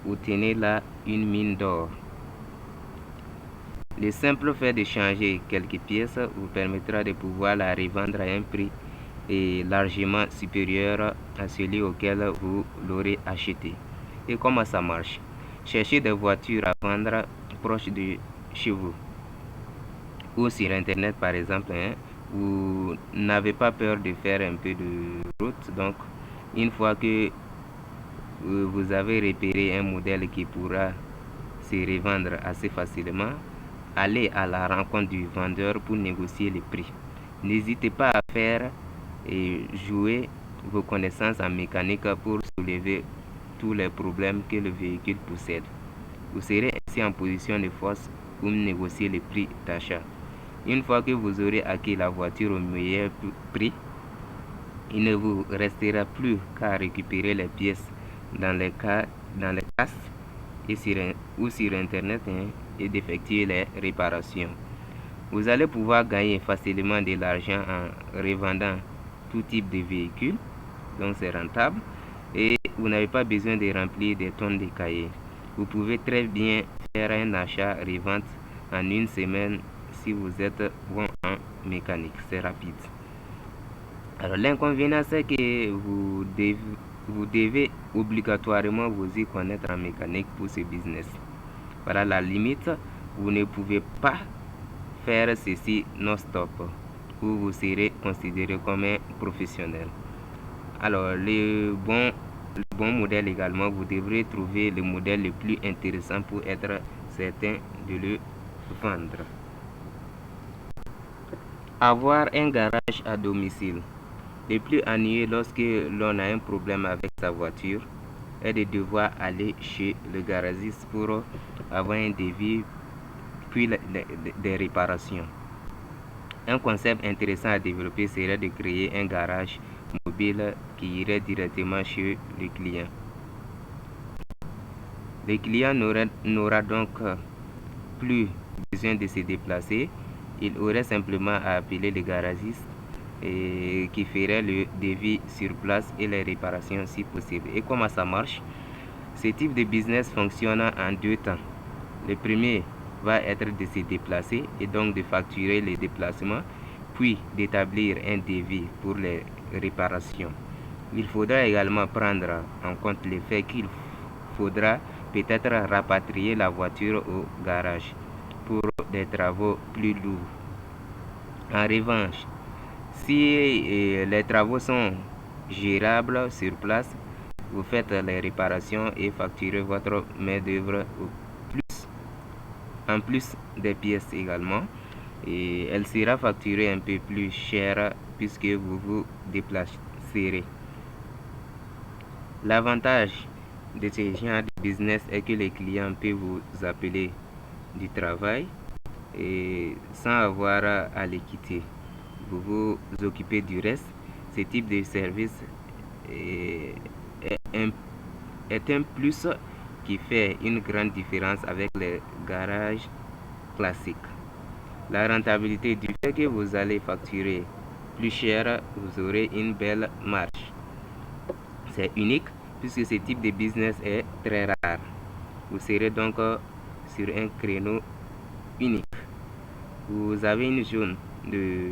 vous tenez là une mine d'or. Le simple fait de changer quelques pièces vous permettra de pouvoir la revendre à un prix largement supérieur à celui auquel vous l'aurez acheté. Et comment ça marche? Cherchez des voitures à vendre proches de chez vous ou sur internet par exemple. Vous n'avez pas peur de faire un peu de route, donc une fois que vous avez repéré un modèle qui pourra se revendre assez facilement, allez à la rencontre du vendeur pour négocier les prix. N'hésitez pas à faire et jouer vos connaissances en mécanique pour soulever tous les problèmes que le véhicule possède. Vous serez ainsi en position de force pour négocier les prix d'achat. Une fois que vous aurez acquis la voiture au meilleur prix, il ne vous restera plus qu'à récupérer les pièces dans les casses ou sur internet et d'effectuer les réparations. Vous allez pouvoir gagner facilement de l'argent en revendant tout type de véhicule, donc c'est rentable et vous n'avez pas besoin de remplir des tonnes de cahiers. Vous pouvez très bien faire un achat-revente en une semaine si vous êtes bon en mécanique, c'est rapide. Alors l'inconvénient, c'est que vous devez obligatoirement vous y connaître en mécanique pour ce business. Voilà la limite, vous ne pouvez pas faire ceci non-stop ou vous serez considéré comme un professionnel. Alors le bon modèle également, vous devrez trouver le modèle le plus intéressant pour être certain de le vendre. Avoir un garage à domicile. Le plus ennuyeux lorsque l'on a un problème avec sa voiture est de devoir aller chez le garagiste pour avoir un devis puis des réparations. Un concept intéressant à développer serait de créer un garage mobile qui irait directement chez le client. Le client n'aura donc plus besoin de se déplacer. Il aurait simplement à appeler le garagiste qui ferait le devis sur place et les réparations si possible. Et comment ça marche? Ce type de business fonctionne en deux temps. Le premier va être de se déplacer et donc de facturer les déplacements, puis d'établir un devis pour les réparations. Il faudra également prendre en compte le fait qu'il faudra peut-être rapatrier la voiture au garage pour des travaux plus lourds. En revanche, si les travaux sont gérables sur place, vous faites les réparations et facturez votre main-d'œuvre au plus en plus des pièces également, et elle sera facturée un peu plus cher puisque vous vous déplacerez. L'avantage de ce genre de business est que les clients peuvent vous appeler du travail et sans avoir à les quitter. Vous vous occupez du reste. Ce type de service est un plus qui fait une grande différence avec les garages classiques. La rentabilité du fait que vous allez facturer plus cher, vous aurez une belle marge. C'est unique puisque ce type de business est très rare. Vous serez donc sur un créneau unique. Vous avez une zone de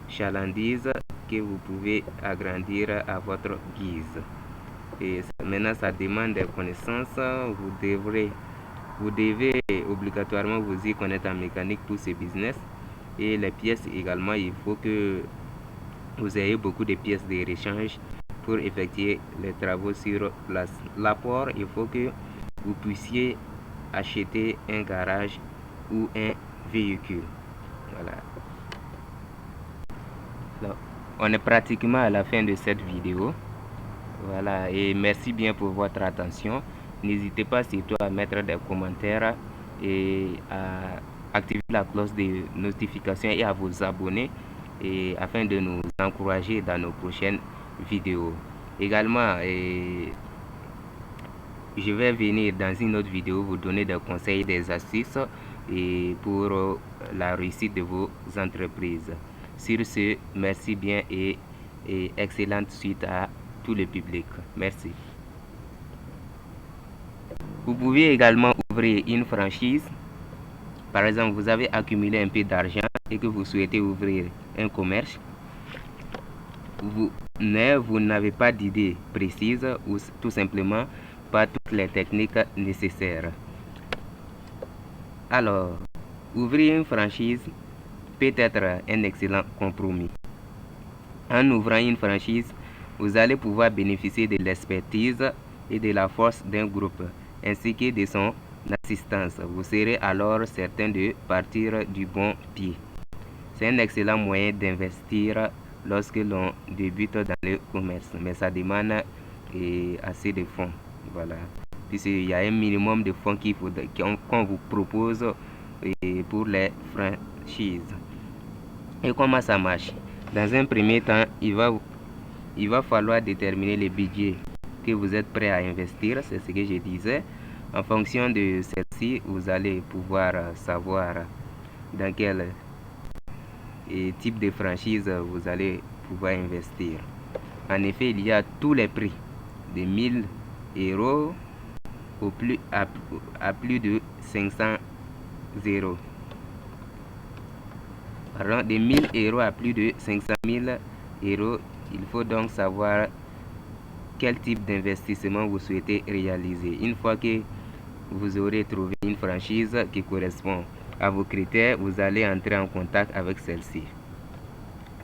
chalandise que vous pouvez agrandir à votre guise. Et maintenant, ça demande des connaissances. Vous devez obligatoirement vous y connaître en mécanique pour ce business. Et les pièces également, il faut que vous ayez beaucoup de pièces de rechange pour effectuer les travaux sur place. L'apport, il faut que vous puissiez acheter un garage ou un véhicule. Voilà. Donc, on est pratiquement à la fin de cette vidéo. Voilà, et merci bien pour votre attention. N'hésitez pas surtout à mettre des commentaires et à activer la cloche de notification et à vous abonner et afin de nous encourager dans nos prochaines vidéos. Également, je vais venir dans une autre vidéo vous donner des conseils, des astuces et pour la réussite de vos entreprises. Sur ce, merci bien et excellente suite à tout le public. Merci. Vous pouvez également ouvrir une franchise. Par exemple, vous avez accumulé un peu d'argent et que vous souhaitez ouvrir un commerce. Vous n'avez pas d'idée précise ou tout simplement pas toutes les techniques nécessaires. Alors, ouvrir une franchise peut être un excellent compromis. En ouvrant une franchise, vous allez pouvoir bénéficier de l'expertise et de la force d'un groupe, ainsi que de son assistance. Vous serez alors certain de partir du bon pied. C'est un excellent moyen d'investir lorsque l'on débute dans le commerce, mais ça demande assez de fonds. Voilà. Puisqu'il y a un minimum de fonds qu'on vous propose pour les franchises. Et comment ça marche? Dans un premier temps, il va falloir déterminer le budget que vous êtes prêt à investir, c'est ce que je disais. En fonction de celle-ci, vous allez pouvoir savoir dans quel type de franchise vous allez pouvoir investir. En effet, il y a tous les prix, de 1000 € à plus de 500 €. Pardon, de 1000 € à plus de 500 000 €. Il faut donc savoir quel type d'investissement vous souhaitez réaliser. Une fois que vous aurez trouvé une franchise qui correspond à vos critères, vous allez entrer en contact avec celle-ci.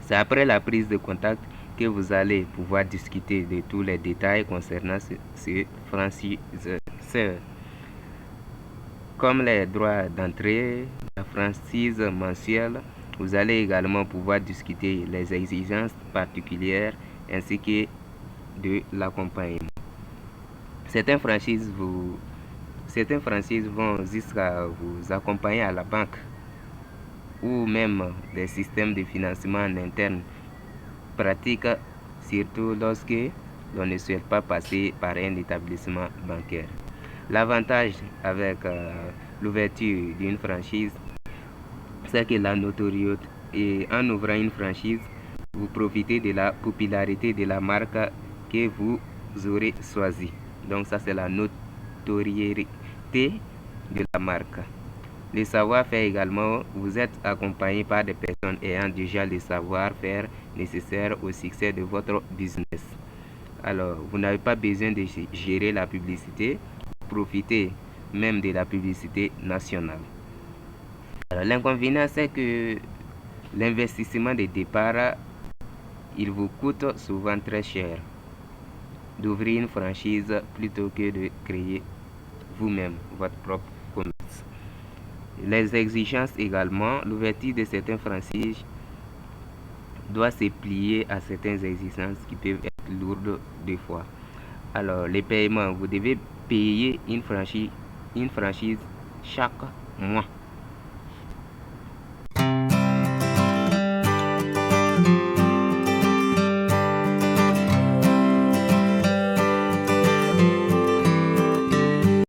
C'est après la prise de contact que vous allez pouvoir discuter de tous les détails concernant ce franchiseur, comme les droits d'entrée, la franchise mensuelle. Vous allez également pouvoir discuter les exigences particulières ainsi que de l'accompagnement. Certaines franchises vont jusqu'à vous accompagner à la banque ou même des systèmes de financement en interne pratiques, surtout lorsque l'on ne souhaite pas passer par un établissement bancaire. L'avantage avec l'ouverture d'une franchise, c'est que la notoriété, et en ouvrant une franchise, vous profitez de la popularité de la marque que vous aurez choisie. Donc ça, c'est la notoriété de la marque. Le savoir-faire également, vous êtes accompagné par des personnes ayant déjà le savoir-faire nécessaire au succès de votre business. Alors, vous n'avez pas besoin de gérer la publicité, profitez même de la publicité nationale. L'inconvénient, c'est que l'investissement de départ, il vous coûte souvent très cher d'ouvrir une franchise plutôt que de créer vous-même votre propre commerce. Les exigences également, l'ouverture de certaines franchises doit se plier à certaines exigences qui peuvent être lourdes des fois. Alors, les paiements, vous devez payer une franchise chaque mois.